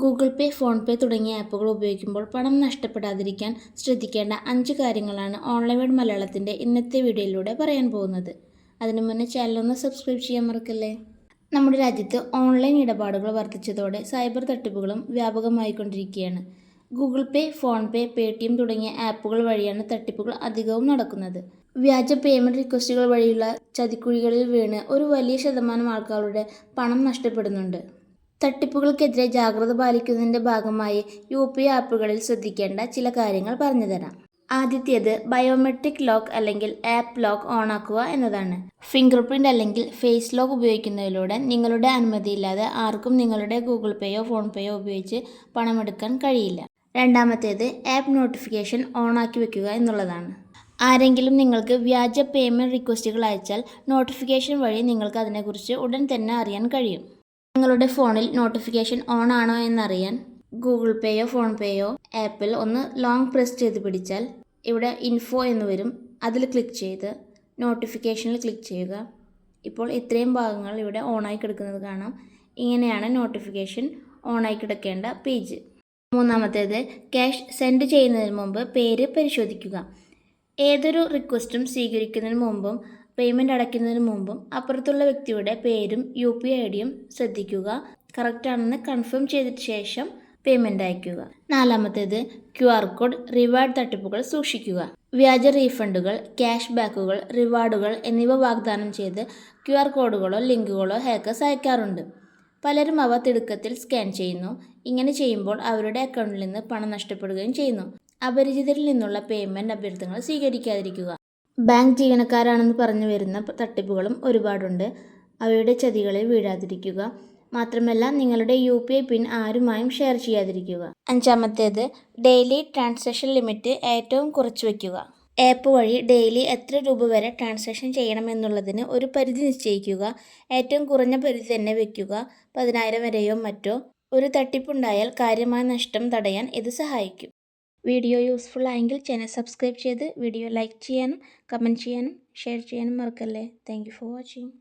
Google പേ, phone പേ തുടങ്ങിയ ആപ്പുകൾ ഉപയോഗിക്കുമ്പോൾ പണം നഷ്ടപ്പെടാതിരിക്കാൻ ശ്രദ്ധിക്കേണ്ട 5 കാര്യങ്ങളാണ് ഓൺലൈൻ വേഡ് മലയാളത്തിൻ്റെ ഇന്നത്തെ വീഡിയോയിലൂടെ പറയാൻ പോകുന്നത്. അതിനു മുന്നേ ചാനലൊന്ന് സബ്സ്ക്രൈബ് ചെയ്യാൻ മറക്കല്ലേ. നമ്മുടെ രാജ്യത്ത് ഓൺലൈൻ ഇടപാടുകൾ വർദ്ധിച്ചതോടെ സൈബർ തട്ടിപ്പുകളും വ്യാപകമായിക്കൊണ്ടിരിക്കുകയാണ്. ഗൂഗിൾ പേ, ഫോൺ പേ, പേടിഎം തുടങ്ങിയ ആപ്പുകൾ വഴിയാണ് തട്ടിപ്പുകൾ അധികവും നടക്കുന്നത്. വ്യാജ പേയ്മെൻറ്റ് റിക്വസ്റ്റുകൾ വഴിയുള്ള ചതിക്കുഴികളിൽ വീണ് ഒരു വലിയ ശതമാനം ആൾക്കാരുടെ പണം നഷ്ടപ്പെടുന്നുണ്ട്. തട്ടിപ്പുകൾക്കെതിരെ ജാഗ്രത പാലിക്കുന്നതിൻ്റെ ഭാഗമായി UPI ആപ്പുകളിൽ ശ്രദ്ധിക്കേണ്ട ചില കാര്യങ്ങൾ പറഞ്ഞുതരാം. ആദ്യത്തേത് ബയോമെട്രിക് ലോക്ക് അല്ലെങ്കിൽ ആപ്പ് ലോക്ക് ഓണാക്കുക എന്നതാണ്. ഫിംഗർ പ്രിൻ്റ് അല്ലെങ്കിൽ ഫേസ് ലോക്ക് ഉപയോഗിക്കുന്നതിലൂടെ നിങ്ങളുടെ അനുമതിയില്ലാതെ ആർക്കും നിങ്ങളുടെ ഗൂഗിൾ പേയോ ഫോൺ പേയോ ഉപയോഗിച്ച് പണമെടുക്കാൻ കഴിയില്ല. രണ്ടാമത്തേത് ആപ്പ് നോട്ടിഫിക്കേഷൻ ഓണാക്കി വെക്കുക എന്നുള്ളതാണ്. ആരെങ്കിലും നിങ്ങൾക്ക് വ്യാജ പേയ്മെൻറ്റ് റിക്വസ്റ്റുകൾ അയച്ചാൽ നോട്ടിഫിക്കേഷൻ വഴി നിങ്ങൾക്ക് അതിനെക്കുറിച്ച് ഉടൻ തന്നെ അറിയാൻ കഴിയും. നിങ്ങളുടെ ഫോണിൽ നോട്ടിഫിക്കേഷൻ ഓൺ ആണോ എന്നറിയാൻ ഗൂഗിൾ പേയോ ഫോൺ പേയോ ആപ്പിൽ ഒന്ന് ലോങ് പ്രസ് ചെയ്ത് പിടിച്ചാൽ ഇവിടെ ഇൻഫോ എന്ന് വരും. അതിൽ ക്ലിക്ക് ചെയ്ത് നോട്ടിഫിക്കേഷനിൽ ക്ലിക്ക് ചെയ്യുക. ഇപ്പോൾ ഇത്രയും ഭാഗങ്ങൾ ഇവിടെ ഓണായി കിടക്കുന്നത് കാണാം. ഇങ്ങനെയാണ് നോട്ടിഫിക്കേഷൻ ഓണായി കിടക്കേണ്ട പേജ്. മൂന്നാമത്തേത് ക്യാഷ് സെൻഡ് ചെയ്യുന്നതിന് മുമ്പ് പേര് പരിശോധിക്കുക. ഏതൊരു റിക്വസ്റ്റും സ്വീകരിക്കുന്നതിന് മുമ്പും പേയ്മെൻറ്റ് അടയ്ക്കുന്നതിന് മുമ്പും അപ്പുറത്തുള്ള വ്യക്തിയുടെ പേരും UPI IDയും ശ്രദ്ധിക്കുക. കറക്റ്റാണെന്ന് കൺഫേം ചെയ്തിട്ട് ശേഷം പേയ്മെൻറ്റ് അയയ്ക്കുക. നാലാമത്തേത് QR കോഡ് റിവാർഡ് തട്ടിപ്പുകൾ സൂക്ഷിക്കുക. വ്യാജ റീഫണ്ടുകൾ, ക്യാഷ് ബാക്കുകൾ, റിവാർഡുകൾ എന്നിവ വാഗ്ദാനം ചെയ്ത് QR കോഡുകളോ ലിങ്കുകളോ ഹാക്കേഴ്സ് അയക്കാറുണ്ട്. പലരും അവ തിടുക്കത്തിൽ സ്കാൻ ചെയ്യുന്നു. ഇങ്ങനെ ചെയ്യുമ്പോൾ അവരുടെ അക്കൗണ്ടിൽ നിന്ന് പണം നഷ്ടപ്പെടുകയും ചെയ്യുന്നു. അപരിചിതരിൽ നിന്നുള്ള പേയ്മെൻറ്റ് അഭ്യർത്ഥനകൾ സ്വീകരിക്കാതിരിക്കുക. ബാങ്ക് ജീവനക്കാരാണെന്ന് പറഞ്ഞു വരുന്ന തട്ടിപ്പുകളും ഒരുപാടുണ്ട്. അവയുടെ ചതികളിൽ വീഴാതിരിക്കുക. മാത്രമല്ല നിങ്ങളുടെ UPI പിൻ ആരുമായും ഷെയർ ചെയ്യാതിരിക്കുക. അഞ്ചാമത്തേത് ഡെയിലി ട്രാൻസാക്ഷൻ ലിമിറ്റ് ഏറ്റവും കുറച്ച് വയ്ക്കുക. ആപ്പ് വഴി ഡെയിലി എത്ര രൂപ വരെ ട്രാൻസാക്ഷൻ ചെയ്യണമെന്നുള്ളതിന് ഒരു പരിധി നിശ്ചയിക്കുക. ഏറ്റവും കുറഞ്ഞ പരിധി തന്നെ വയ്ക്കുക. 10,000 വരെയോ മറ്റോ. ഒരു തട്ടിപ്പുണ്ടായാൽ കാര്യമായ നഷ്ടം തടയാൻ ഇത് സഹായിക്കും. വീഡിയോ യൂസ്ഫുൾ ആയെങ്കിൽ ചാനൽ സബ്സ്ക്രൈബ് ചെയ്ത് വീഡിയോ ലൈക്ക് ചെയ്യാനും കമൻറ്റ് ചെയ്യാനും ഷെയർ ചെയ്യാനും മറക്കല്ലേ. Thank you for watching.